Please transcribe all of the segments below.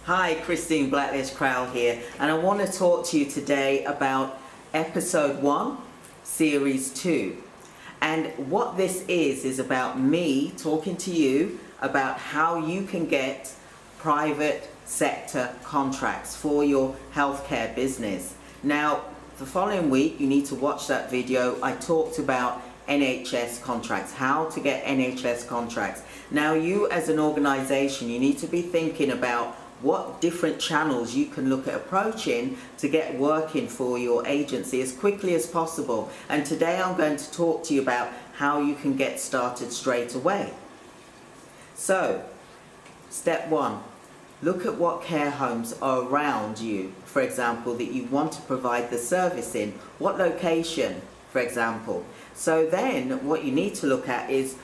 Hi, Christine Blacklist Crowell here, and I want to talk to you today about episode 1, series 2. And what this is about me talking to you about how you can get private sector contracts for your healthcare business. Now, the following week, you need to watch that video. I talked about NHS contracts, how to get NHS contracts. Now, you as an organization, you need to be thinking about what different channels you can look at approaching to get working for your agency as quickly as possible. And today I'm going to talk to you about how you can get started straight away. So, step 1, look at what care homes are around you, for example, that you want to provide the service in. What location, for example. So then what you need to look at is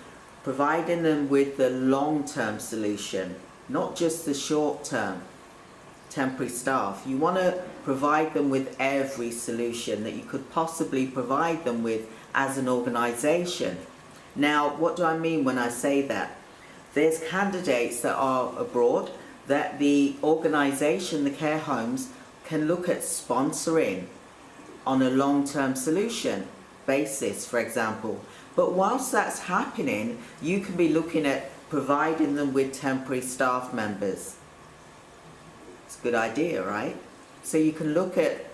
providing them with the long-term solution, not just the short-term temporary staff. You want to provide them with every solution that you could possibly provide them with as an organization. Now, what do I mean when I say that? There's candidates that are abroad that the organization, the care homes, can look at sponsoring on a long-term solution basis, for example. But whilst that's happening, you can be looking at providing them with temporary staff members. It's a good idea, right? So you can look at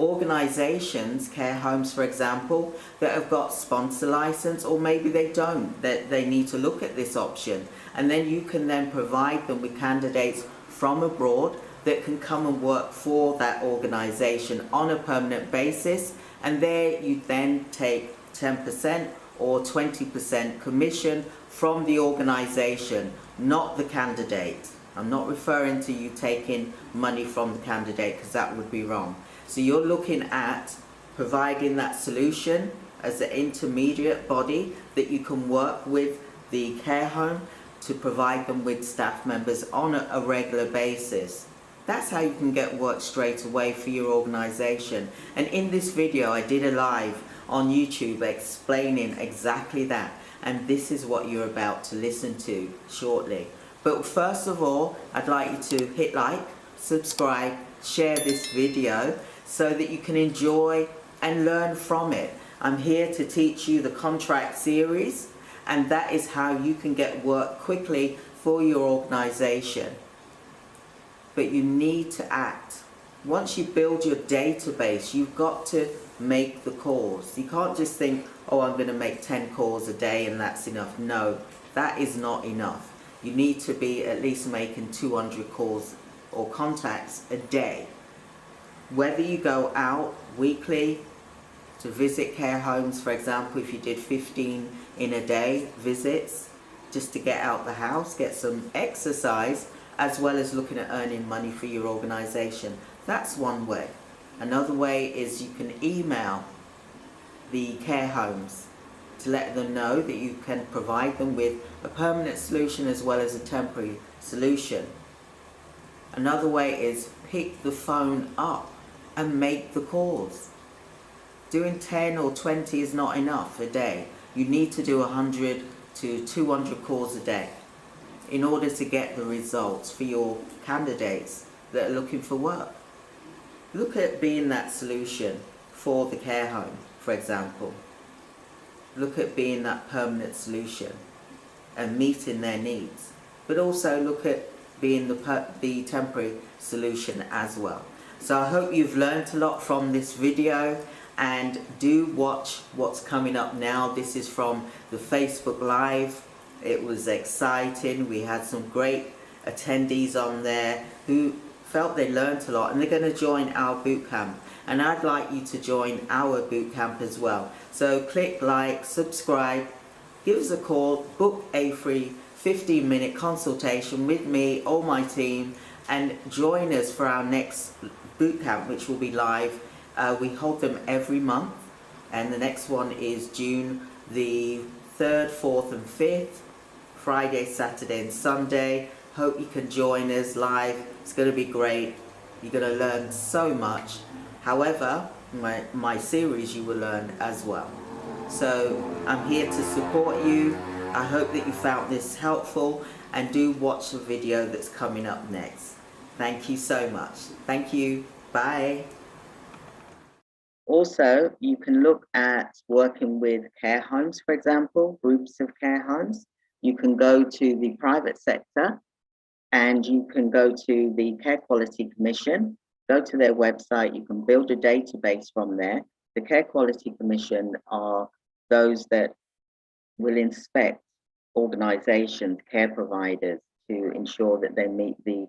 organizations, care homes for example, that have got sponsor license, or maybe they don't, that they need to look at this option. And then you can then provide them with candidates from abroad that can come and work for that organization on a permanent basis. And there you then take 10% or 20% commission from the organization, not the candidate. I'm not referring to you taking money from the candidate, because that would be wrong. So you're looking at providing that solution as an intermediate body that you can work with the care home to provide them with staff members on a regular basis. That's how you can get work straight away for your organization. And in this video I did a live on YouTube explaining exactly that, and this is what you're about to listen to shortly. But first of all, I'd like you to hit like, subscribe, share this video so that you can enjoy and learn from it. I'm here to teach you the contract series, and that is how you can get work quickly for your organization. But you need to act. Once you build your database, you've got to make the calls. You can't just think, oh, I'm going to make 10 calls a day and that's enough. No, that is not enough. You need to be at least making 200 calls or contacts a day. Whether you go out weekly to visit care homes, for example, if you did 15 in a day visits, just to get out the house, get some exercise, as well as looking at earning money for your organization. That's one way. Another way is you can email the care homes to let them know that you can provide them with a permanent solution as well as a temporary solution. Another way is pick the phone up and make the calls. Doing 10 or 20 is not enough a day. You need to do 100 to 200 calls a day in order to get the results for your candidates that are looking for work. Look at being that solution for the care home, for example. Look at being that permanent solution and meeting their needs. But also look at being the temporary solution as well. So I hope you've learned a lot from this video, and do watch what's coming up now. This is from the Facebook Live. It was exciting. We had some great attendees on there who felt they learned a lot, and they're going to join our bootcamp. And I'd like you to join our bootcamp as well. So click like, subscribe, give us a call, book a free 15-minute consultation with me or my team, and join us for our next bootcamp, which will be live. We hold them every month, and the next one is June the 3rd, 4th and 5th, Friday, Saturday and Sunday. Hope you can join us live. It's going to be great. You're going to learn so much. However, my series you will learn as well. So I'm here to support you. I hope that you found this helpful, and do watch the video that's coming up next. Thank you so much. Thank you. Bye. Also, you can look at working with care homes, for example, groups of care homes. You can go to the private sector and you can go to the Care Quality Commission, go to their website, you can build a database from there. The Care Quality Commission are those that will inspect organizations, care providers, to ensure that they meet the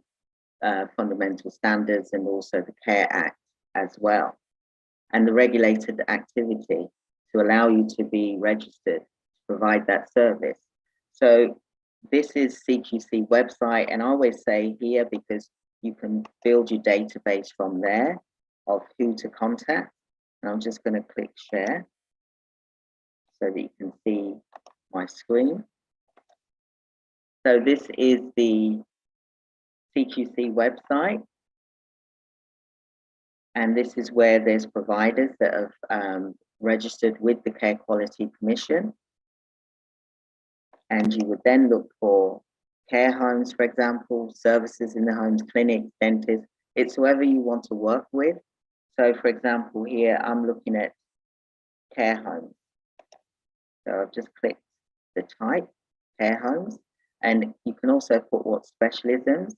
fundamental standards and also the Care Act as well, and the regulated activity to allow you to be registered to provide that service. So this is CQC website, and I always say here because you can build your database from there of who to contact. And I'm just going to click share so that you can see my screen. So this is the CQC website. And this is where there's providers that have registered with the Care Quality Commission. And you would then look for care homes, for example, services in the homes, clinics, dentists. It's whoever you want to work with. So for example, here I'm looking at care homes. So I've just clicked the type, care homes. And you can also put what specialisms,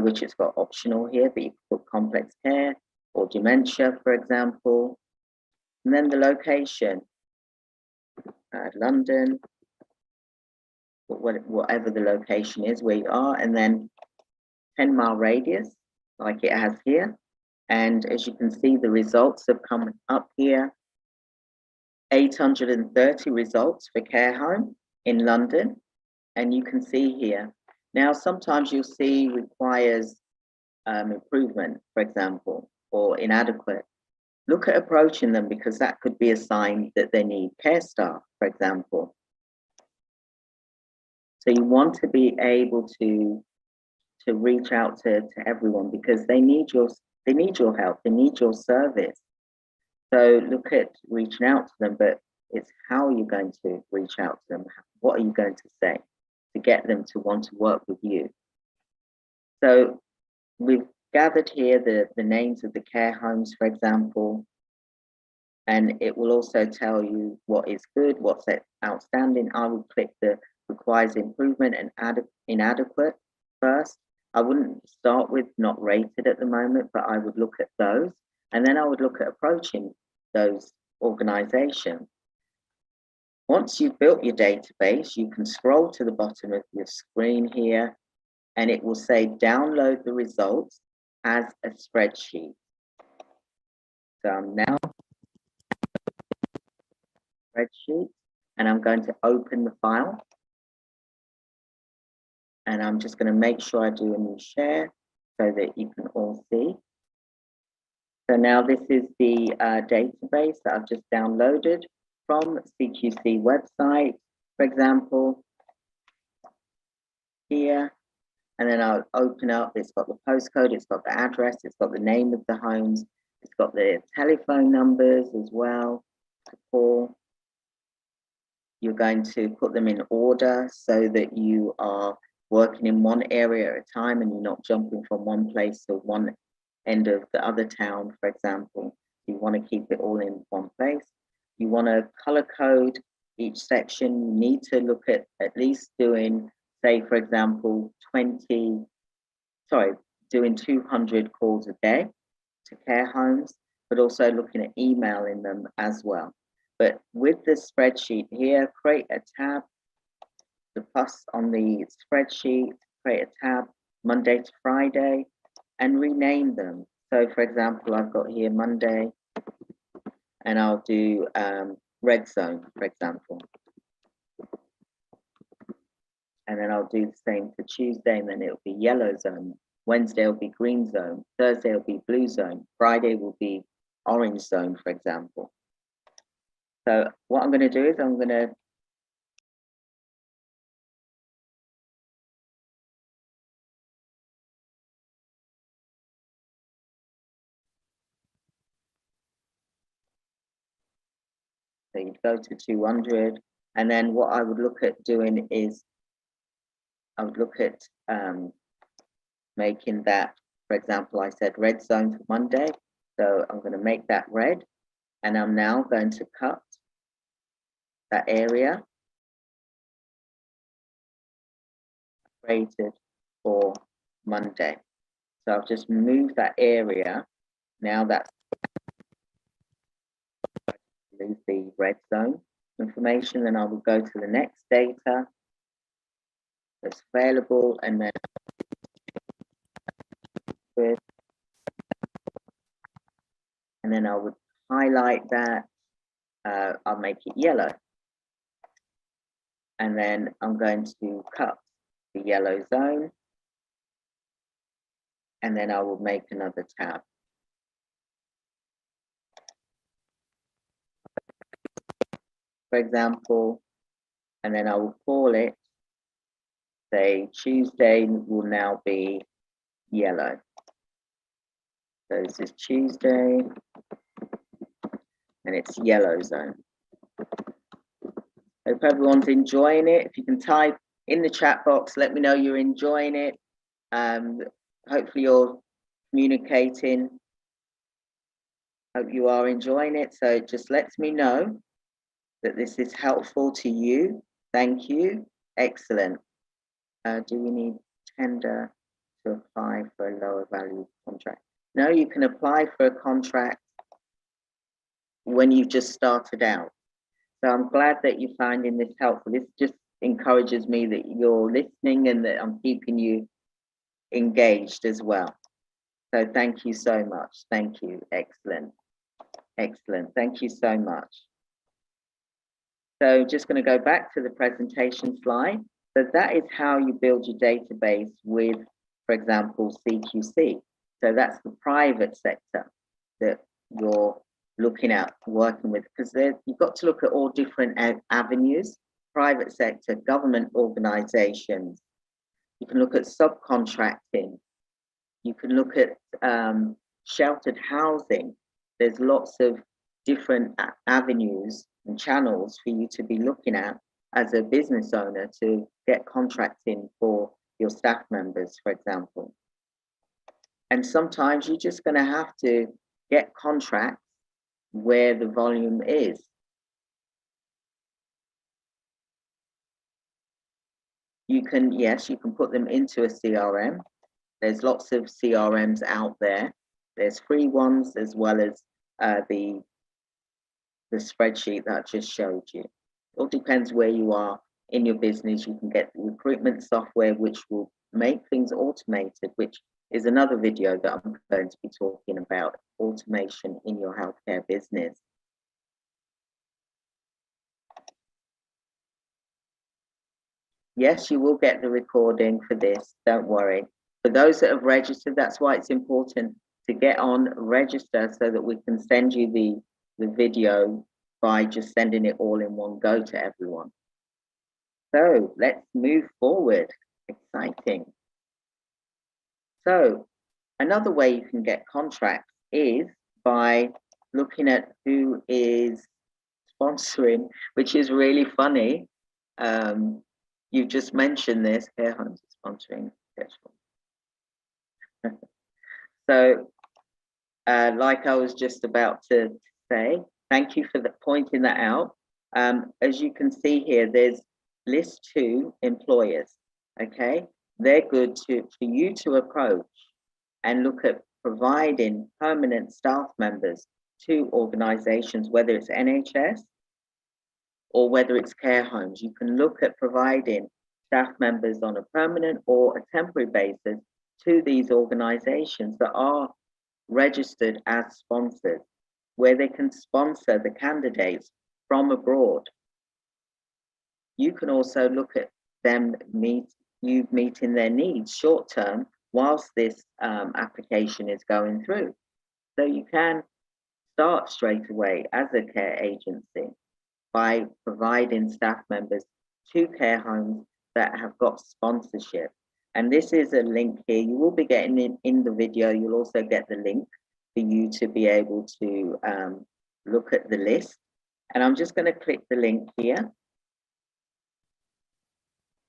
which it's got optional here, but you can put complex care or dementia, for example. And then the location, London, whatever the location is where you are, and then 10-mile radius, like it has here. And as you can see, the results have come up here. 830 results for care home in London. And you can see here. Now, sometimes you'll see requires improvement, for example, or inadequate. Look at approaching them, because that could be a sign that they need care staff, for example. So you want to be able to reach out to everyone, because they need your help, they need your service. So look at reaching out to them, but it's how you're going to reach out to them. What are you going to say to get them to want to work with you? So we've gathered here the names of the care homes, for example, and it will also tell you what is good, what's outstanding. I will click the requires improvement and inadequate first. I wouldn't start with not rated at the moment, but I would look at those. And then I would look at approaching those organizations. Once you've built your database, you can scroll to the bottom of your screen here, and it will say download the results as a spreadsheet. So I'm now spreadsheet, and I'm going to open the file. And I'm just going to make sure I do a new share so that you can all see. So now this is the database that I've just downloaded from CQC website, for example, here. And then I'll open up, it's got the postcode, it's got the address, it's got the name of the homes, it's got the telephone numbers as well to call. You're going to put them in order so that you are working in one area at a time and you're not jumping from one place to one end of the other town, for example. You want to keep it all in one place. You want to color code each section. You need to look at least doing, say, for example, doing 200 calls a day to care homes, but also looking at emailing them as well. But with this spreadsheet here, create a tab, the plus on the spreadsheet, create a tab, Monday to Friday, and rename them. So for example, I've got here Monday, and I'll do red zone, for example. And then I'll do the same for Tuesday, and then it'll be yellow zone. Wednesday will be green zone. Thursday will be blue zone. Friday will be orange zone, for example. So what I'm going to do is I'm going to so you'd go to 200, and then what I would look at doing is I would look at making that For example, I said red zone for Monday. So I'm going to make that red, and I'm now going to cut that area created for Monday. So I've just moved that area. Now that's lose the red zone information. Then I will go to the next data that's available, and then with, and then I would highlight that. I'll make it yellow, and then I'm going to cut the yellow zone, and then I will make another tab. For example, and then I will call it, say Tuesday will now be yellow. So this is Tuesday, and it's yellow zone. Hope everyone's enjoying it. If you can type in the chat box, let me know you're enjoying it. Hopefully you're communicating. Hope you are enjoying it. So it just lets me know that this is helpful to you. Thank you. Excellent. Do we need tender to apply for a lower value contract? No, you can apply for a contract when you've just started out. So I'm glad that you're finding this helpful. This just encourages me that you're listening and that I'm keeping you engaged as well. So thank you so much. Thank you. Excellent. Excellent. Thank you so much. So just going to go back to the presentation slide. So that is how you build your database with, for example, CQC. So that's the private sector that you're looking at working with, because you've got to look at all different avenues: private sector, government organizations. You can look at subcontracting. You can look at sheltered housing. There's lots of different avenues and channels for you to be looking at as a business owner to get contracts in for your staff members, for example. And sometimes you're just going to have to get contracts where the volume is. You can, yes, you can put them into a CRM. There's lots of CRMs out there. There's free ones as well as the spreadsheet that I just showed you. It all depends where you are in your business. You can get recruitment software which will make things automated, which is another video that I'm going to be talking about, automation in your healthcare business. Yes, you will get the recording for this, don't worry. For those that have registered, that's why it's important to get on, register, so that we can send you the video by just sending it all in one go to everyone. So let's move forward. Exciting. So another way you can get contracts is by looking at who is sponsoring, which is really funny. You've just mentioned this, Care Homes sponsoring. So like I was just about to say, thank you for pointing that out. As you can see here, there's list 2 employers, okay? They're good for you to approach and look at providing permanent staff members to organizations, whether it's NHS or whether it's care homes. You can look at providing staff members on a permanent or a temporary basis to these organizations that are registered as sponsors, where they can sponsor the candidates from abroad. You can also look at them meeting their needs short term whilst this application is going through. So you can start straight away as a care agency by providing staff members to care homes that have got sponsorship. And this is a link here. You will be getting it in the video. You'll also get the link for you to be able to look at the list. And I'm just going to click the link here.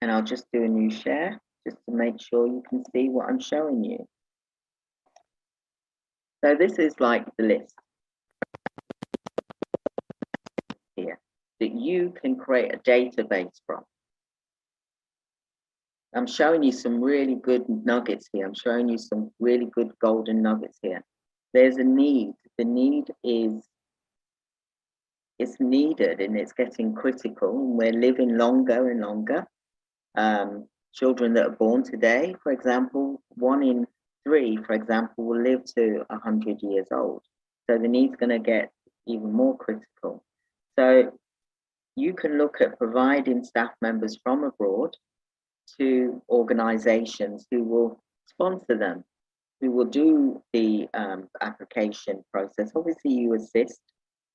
And I'll just do a new share just to make sure you can see what I'm showing you. So this is like the list here that you can create a database from. I'm showing you some really good nuggets here. I'm showing you some really good golden nuggets here. There's a need. The need is, it's needed and it's getting critical. We're living longer and longer. Children that are born today, for example, 1 in 3, for example, will live to 100 years old. So the need's going to get even more critical. So you can look at providing staff members from abroad to organizations who will sponsor them, who will do the application process. Obviously, you assist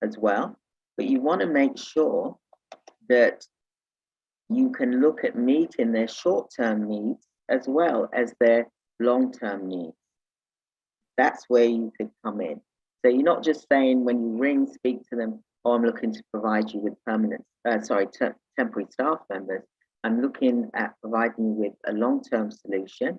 as well, but you want to make sure that you can look at meeting their short-term needs as well as their long-term needs. That's where you could come in. So you're not just saying when you ring, speak to them, oh, I'm looking to provide you with temporary staff members. I'm looking at providing you with a long-term solution.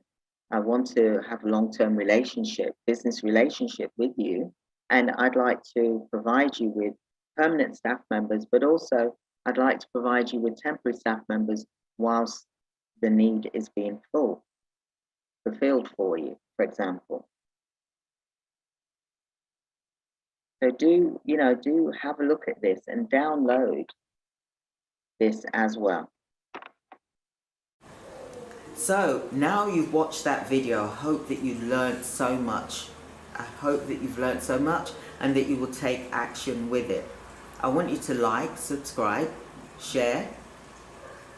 I want to have a long-term relationship, business relationship with you. And I'd like to provide you with permanent staff members, but also I'd like to provide you with temporary staff members whilst the need is being fulfilled for you, for example. So do have a look at this and download this as well. So now you've watched that video, I hope that you learned so much. I hope that you've learned so much and that you will take action with it. I want you to like, subscribe, share,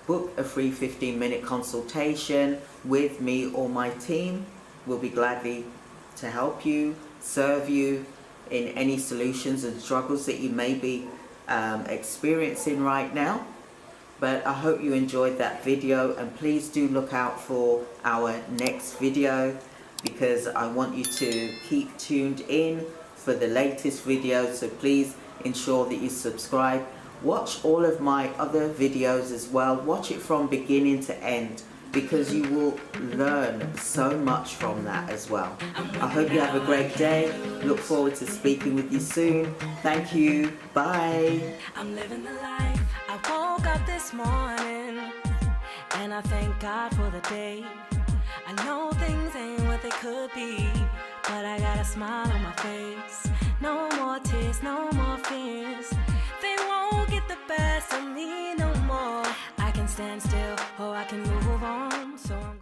book a free 15-minute consultation with me or my team. We'll be gladly to help you, serve you in any solutions and struggles that you may be experiencing right now. But I hope you enjoyed that video, and please do look out for our next video because I want you to keep tuned in for the latest videos. So please ensure that you subscribe. Watch all of my other videos as well. Watch it from beginning to end because you will learn so much from that as well. I hope you have a great day. Look forward to speaking with you soon. Thank you. Bye. I'm living the life. I woke up this morning and I thank God for the day. I know things ain't what they could be, but I got a smile on my face. No more tears, no more fears. They won't get the best of me no more. I can stand still or I can move on. So I'm